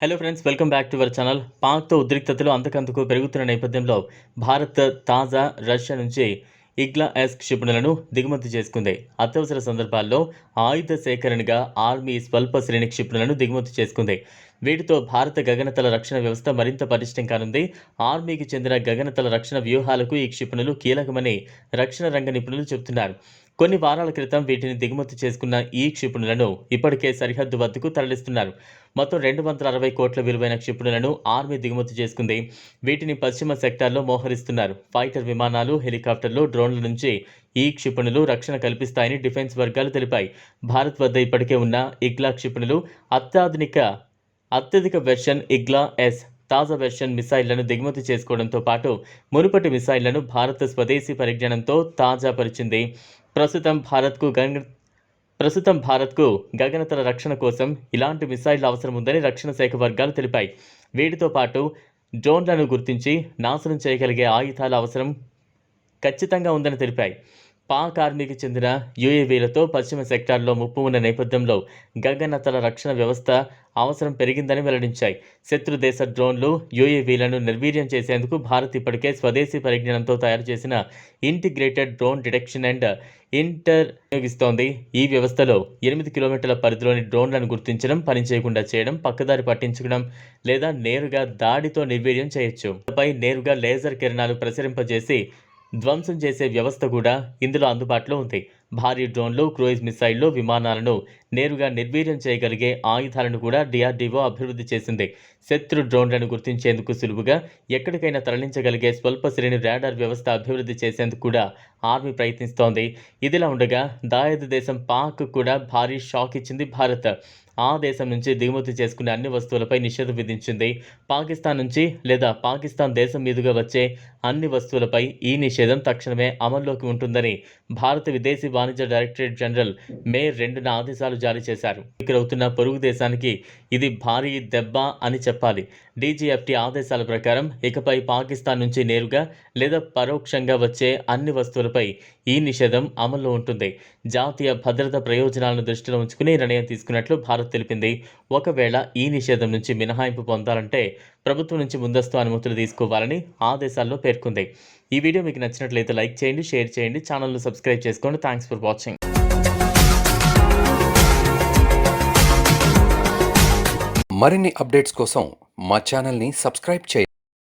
Hello friends, welcome back to our channel. పాక్తో ఉద్రిక్తతలు అంతకంతకు పెరుగుతున్న నేపథ్యంలో భారత్ తాజా రష్యా నుంచి ఇగ్లా-ఎస్ క్షిపణులను దిగుమతి చేసుకుంది. అత్యవసర సందర్భాల్లో ఆయుధ సేకరణగా ఆర్మీ స్వల్ప శ్రేణి క్షిపణులను దిగుమతి చేసుకుంది. వీటితో భారత గగనతల రక్షణ వ్యవస్థ మరింత పటిష్టం కానుంది. ఆర్మీకి చెందిన గగనతల రక్షణ వ్యూహాలకు ఈ క్షిపణులు కీలకమని రక్షణ రంగ నిపుణులు చెబుతున్నారు. కొన్ని వారాల క్రితం వీటిని దిగుమతి చేసుకున్న ఈ క్షిపణులను ఇప్పటికే సరిహద్దు వద్దకు తరలిస్తున్నారు. మొత్తం 260 కోట్ల విలువైన క్షిపణులను ఆర్మీ దిగుమతి చేసుకుంది. వీటిని పశ్చిమ సెక్టార్లో మోహరిస్తున్నారు. ఫైటర్ విమానాలు, హెలికాప్టర్లు, డ్రోన్ల నుంచి ఈ క్షిపణులు రక్షణ కల్పిస్తాయని డిఫెన్స్ వర్గాలు తెలిపాయి. భారత్ వద్ద ఇప్పటికే ఉన్న ఇగ్లా క్షిపణులు అత్యధిక వెర్షన్ ఇగ్లా-ఎస్ తాజా వెర్షన్ మిసైళ్లను దిగుమతి చేసుకోవడంతో పాటు మునుపటి మిసైళ్లను భారత్ స్వదేశీ పరిజ్ఞానంతో తాజా పరిచింది. ప్రస్తుతం భారత్కు గగనతల రక్షణ కోసం ఇలాంటి మిసైళ్ల అవసరం ఉందని రక్షణ శాఖ వర్గాలు తెలిపాయి. వీటితో పాటు డ్రోన్లను గుర్తించి నాశనం చేయగలిగే ఆయుధాల అవసరం ఖచ్చితంగా ఉందని తెలిపాయి. పాక్ ఆర్మీకి చెందిన యూఏవీలతో పశ్చిమ సెక్టార్లో ముప్పు ఉన్న నేపథ్యంలో గగనతల రక్షణ వ్యవస్థ అవసరం పెరిగిందని వెల్లడించాయి. శత్రు దేశ డ్రోన్లు, యూఏవీలను నిర్వీర్యం చేసేందుకు భారత్ ఇప్పటికే స్వదేశీ పరిజ్ఞానంతో తయారు చేసిన ఇంటిగ్రేటెడ్ డ్రోన్ డిటెక్షన్ అండ్ వినియోగిస్తోంది. ఈ వ్యవస్థలో 8 కిలోమీటర్ల పరిధిలోని డ్రోన్లను గుర్తించడం, పనిచేయకుండా చేయడం, పక్కదారి పట్టించడం లేదా నేరుగా దాడితో నిర్వీర్యం చేయొచ్చు. పై నేరుగా లేజర్ కిరణాలు ప్రసరింపజేసి ధ్వంసం చేసే వ్యవస్థ కూడా ఇందులో అందుబాటులో ఉంది. భారీ డ్రోన్లు, క్రూయిజ్ మిసైళ్లు, విమానాలను నేరుగా నిర్వీర్యం చేయగలిగే ఆయుధాలను కూడా డిఆర్డీఓ అభివృద్ధి చేసింది. శత్రు డ్రోన్లను గుర్తించేందుకు సులువుగా ఎక్కడికైనా తరలించగలిగే స్వల్ప శ్రేణి రాడార్ వ్యవస్థ అభివృద్ధి చేసేందుకు కూడా ఆర్మీ ప్రయత్నిస్తోంది. ఇదిలా ఉండగా దాయాది దేశం పాక్ కూడా భారీ షాక్ ఇచ్చింది. భారత్ ఆ దేశం నుంచి దిగుమతి చేసుకునే అన్ని వస్తువులపై నిషేధం విధించింది. పాకిస్తాన్ నుంచి లేదా పాకిస్తాన్ దేశం మీదుగా వచ్చే అన్ని వస్తువులపై ఈ నిషేధం తక్షణమే అమల్లోకి ఉంటుందని భారత విదేశీ వాణిజ్య డైరెక్టరేట్ జనరల్ మే 2న ఆదేశాలు జారీ చేశారు. అవుతున్న పొరుగు దేశానికి ఇది భారీ దెబ్బ అని చెప్పాలి. డీజీఎఫ్టీ ఆదేశాల ప్రకారం ఇకపై పాకిస్తాన్ నుంచి నేరుగా లేదా పరోక్షంగా వచ్చే అన్ని వస్తువులపై ఈ నిషేధం అమల్లో ఉంటుంది. జాతీయ భద్రతా ప్రయోజనాలను దృష్టిలో ఉంచుకుని నిర్ణయం తీసుకున్నట్లు భారత్ తెలిపింది. ఒకవేళ ఈ నిషేధం నుంచి మినహాయింపు పొందాలంటే ప్రభుత్వం నుంచి ముందస్తు అనుమతులు తీసుకోవాలని ఆదేశాల్లో పేర్కొంది. ఈ వీడియో మీకు నచ్చినట్లయితే లైక్ చేయండి, షేర్ చేయండి, ఛానల్ను సబ్స్క్రైబ్ చేసుకోండి. Thanks for watching. మరిన్ని అప్డేట్స్ కోసం మా ఛానల్ని సబ్స్క్రైబ్ చేయండి.